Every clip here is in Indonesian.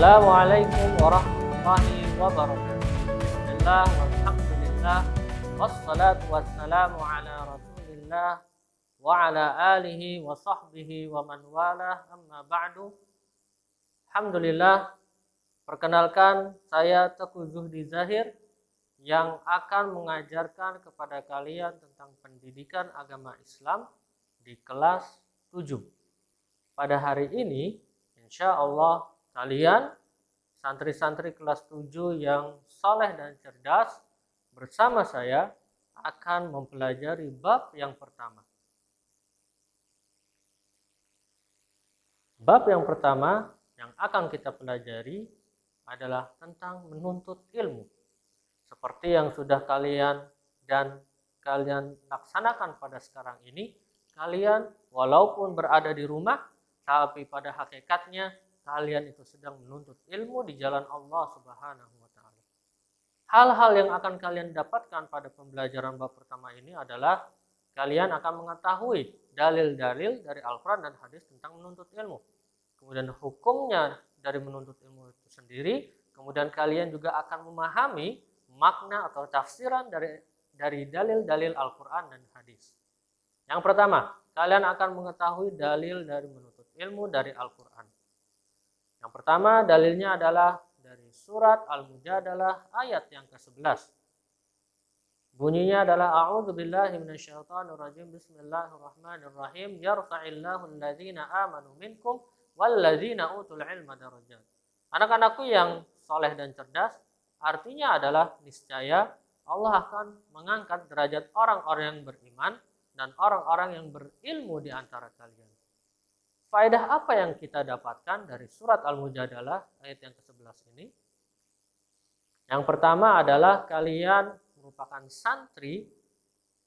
Assalamualaikum warahmatullahi wabarakatuh. Bismillah walhamdulillah wassalatu wassalamu ala rasulillah wa ala alihi wa sahbihi wa man walah, amma ba'du. Alhamdulillah, perkenalkan saya Teguh Zuhdi Zahir yang akan mengajarkan kepada kalian tentang pendidikan agama Islam di kelas 7. Pada hari ini insya Allah kalian santri-santri kelas 7 yang saleh dan cerdas bersama saya akan mempelajari bab yang pertama. Bab yang pertama yang akan kita pelajari adalah tentang menuntut ilmu. Seperti yang sudah kalian laksanakan pada sekarang ini, kalian walaupun berada di rumah, tapi pada hakikatnya kalian itu sedang menuntut ilmu di jalan Allah Subhanahu wa Ta'ala. Hal-hal yang akan kalian dapatkan pada pembelajaran bab pertama ini adalah kalian akan mengetahui dalil-dalil dari Al-Quran dan hadis tentang menuntut ilmu. Kemudian hukumnya dari menuntut ilmu itu sendiri. Kemudian kalian juga akan memahami makna atau tafsiran dari dalil-dalil Al-Quran dan hadis. Yang pertama, kalian akan mengetahui dalil dari menuntut ilmu dari Al-Quran. Yang pertama dalilnya adalah dari surat Al-Mujadalah ayat yang ke-11. Bunyinya adalah a'udzubillahi minasyaitonirrajim, bismillahirrahmanirrahim, yarfa'illahu alladzina amanu minkum walladzina utul ilma darajat. Anak-anakku yang soleh dan cerdas, artinya adalah niscaya Allah akan mengangkat derajat orang-orang yang beriman dan orang-orang yang berilmu di antara kalian. Faedah apa yang kita dapatkan dari surat Al-Mujadalah ayat yang ke-11 ini? Yang pertama adalah kalian merupakan santri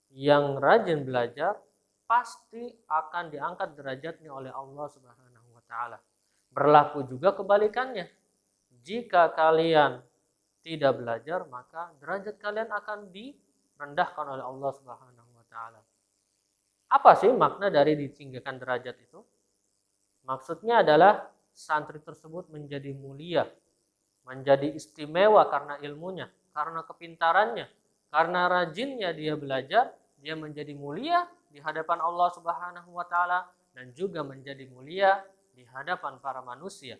yang rajin belajar, pasti akan diangkat derajatnya oleh Allah Subhanahu wa Ta'ala. Berlaku juga kebalikannya. Jika kalian tidak belajar, maka derajat kalian akan direndahkan oleh Allah Subhanahu wa Ta'ala. Apa sih makna dari ditinggikan derajat itu? Maksudnya adalah santri tersebut menjadi mulia, menjadi istimewa karena ilmunya, karena kepintarannya, karena rajinnya dia belajar, dia menjadi mulia di hadapan Allah Subhanahu wa Ta'ala dan juga menjadi mulia di hadapan para manusia.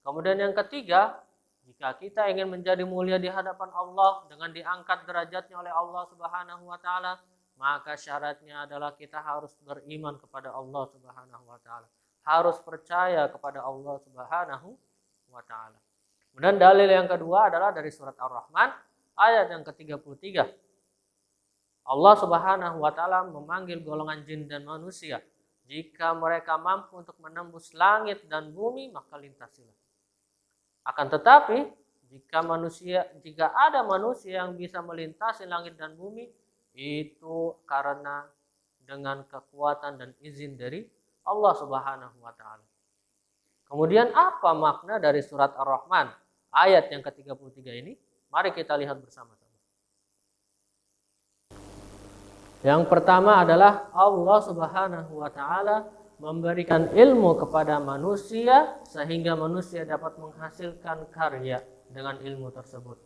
Kemudian yang ketiga, jika kita ingin menjadi mulia di hadapan Allah dengan diangkat derajatnya oleh Allah Subhanahu wa Ta'ala, maka syaratnya adalah kita harus beriman kepada Allah Subhanahu wa Ta'ala. Harus percaya kepada Allah Subhanahu wa Ta'ala. Kemudian dalil yang kedua adalah dari surat Ar-Rahman ayat yang ke-33. Allah Subhanahu wa Ta'ala memanggil golongan jin dan manusia. Jika mereka mampu untuk menembus langit dan bumi, maka lintasilah. Akan tetapi, jika ada manusia yang bisa melintasi langit dan bumi, itu karena dengan kekuatan dan izin dari Allah Subhanahu wa Ta'ala. Kemudian apa makna dari surat Ar-Rahman ayat yang ke-33 ini? Mari kita lihat bersama-sama. Yang pertama adalah Allah Subhanahu wa Ta'ala memberikan ilmu kepada manusia sehingga manusia dapat menghasilkan karya dengan ilmu tersebut.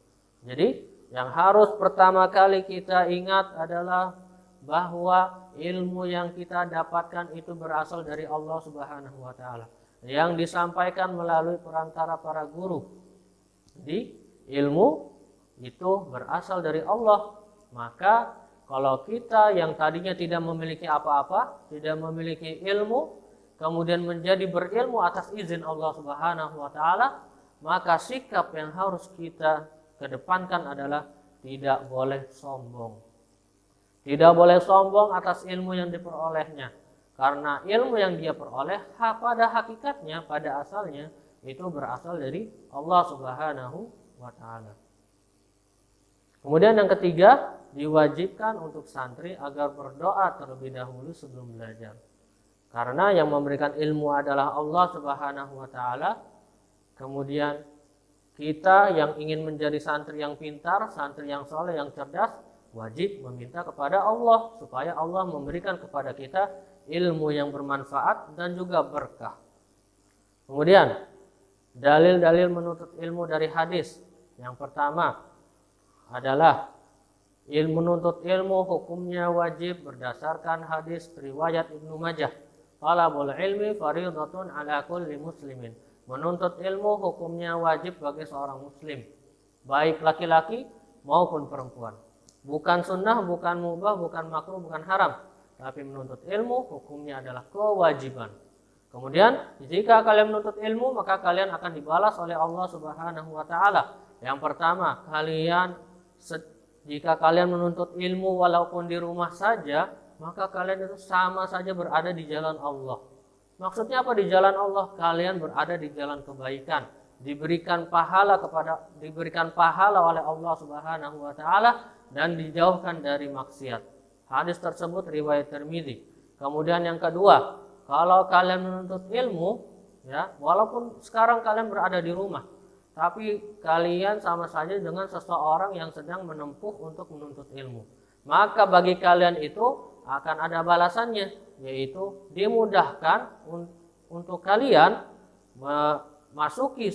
Jadi yang harus pertama kali kita ingat adalah bahwa ilmu yang kita dapatkan itu berasal dari Allah Subhanahu wa Ta'ala, yang disampaikan melalui perantara para guru. Jadi ilmu itu berasal dari Allah. Maka kalau kita yang tadinya tidak memiliki apa-apa, tidak memiliki ilmu, kemudian menjadi berilmu atas izin Allah Subhanahu wa Ta'ala, maka sikap yang harus kita kedepankan adalah tidak boleh sombong. Tidak boleh sombong atas ilmu yang diperolehnya. Karena ilmu yang dia peroleh pada hakikatnya, pada asalnya, itu berasal dari Allah Subhanahu wa Ta'ala. Kemudian yang ketiga, diwajibkan untuk santri agar berdoa terlebih dahulu sebelum belajar. Karena yang memberikan ilmu adalah Allah Subhanahu wa Ta'ala. Kemudian kita yang ingin menjadi santri yang pintar, santri yang soleh, yang cerdas, wajib meminta kepada Allah supaya Allah memberikan kepada kita ilmu yang bermanfaat dan juga berkah. Kemudian Dalil-dalil menuntut ilmu dari hadis. Yang pertama adalah menuntut ilmu hukumnya wajib berdasarkan hadis riwayat Ibnu Majah. Talabul ilmi fardhatun ala kulli muslimin. Menuntut ilmu hukumnya wajib bagi seorang muslim, baik laki-laki maupun perempuan. Bukan sunnah, bukan mubah, bukan makruh, bukan haram, tapi menuntut ilmu hukumnya adalah kewajiban. Kemudian jika kalian menuntut ilmu, maka kalian akan dibalas oleh Allah Subhanahu wa taala. Yang pertama, jika kalian menuntut ilmu walaupun di rumah saja, maka kalian itu sama saja berada di jalan Allah. Maksudnya apa di jalan Allah? Kalian berada di jalan kebaikan, diberikan pahala oleh Allah Subhanahu wa taala dan dijauhkan dari maksiat. Hadis tersebut riwayat Tirmidzi. Kemudian yang kedua, kalau kalian menuntut ilmu, ya, walaupun sekarang kalian berada di rumah, tapi kalian sama saja dengan seseorang yang sedang menempuh untuk menuntut ilmu. Maka bagi kalian itu akan ada balasannya, yaitu dimudahkan untuk kalian memasuki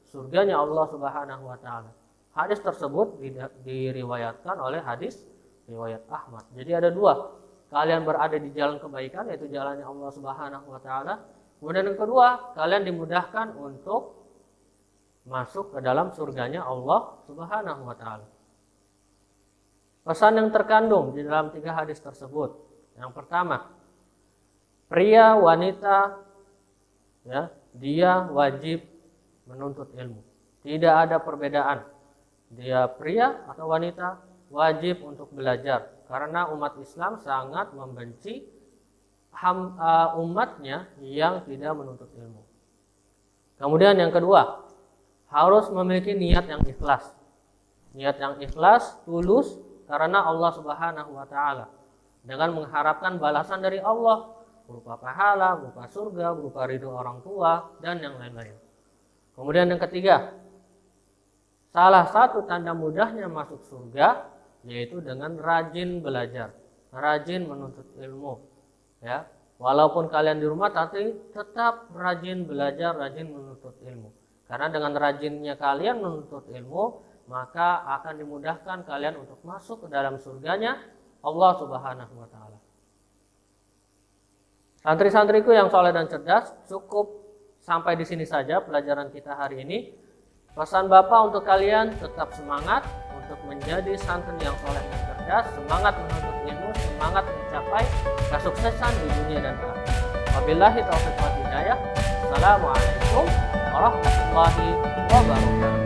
surganya Allah Subhanahu wa taala. Hadis tersebut diriwayatkan oleh hadis riwayat Ahmad. Jadi ada dua, kalian berada di jalan kebaikan, yaitu jalannya Allah Subhanahu wa taala. Kemudian yang kedua, kalian dimudahkan untuk masuk ke dalam surganya Allah Subhanahu wa taala. Pesan yang terkandung di dalam 3 hadis tersebut. Yang pertama, pria, wanita, ya, dia wajib menuntut ilmu. Tidak ada perbedaan. Dia pria atau wanita wajib untuk belajar. Karena umat Islam sangat membenci umatnya yang tidak menuntut ilmu. Kemudian yang kedua, harus memiliki niat yang ikhlas. Niat yang ikhlas, tulus karena Allah Subhanahu wa taala. Dengan mengharapkan balasan dari Allah berupa pahala, berupa surga, berupa ridho orang tua dan yang lain-lain. Kemudian yang ketiga, salah satu tanda mudahnya masuk surga yaitu dengan rajin belajar, rajin menuntut ilmu. Ya, walaupun kalian di rumah tapi tetap rajin belajar, rajin menuntut ilmu. Karena dengan rajinnya kalian menuntut ilmu, maka akan dimudahkan kalian untuk masuk ke dalam surganya Allah Subhanahu wa taala. Santri-santriku yang soleh dan cerdas, cukup sampai di sini saja pelajaran kita hari ini. Pesan Bapak untuk kalian, tetap semangat untuk menjadi santri yang soleh dan cerdas, semangat menuntut ilmu, semangat mencapai kesuksesan di dunia dan akhirat. Wabillahi taufiq wal hidayah. Assalamualaikum warahmatullahi wabarakatuh.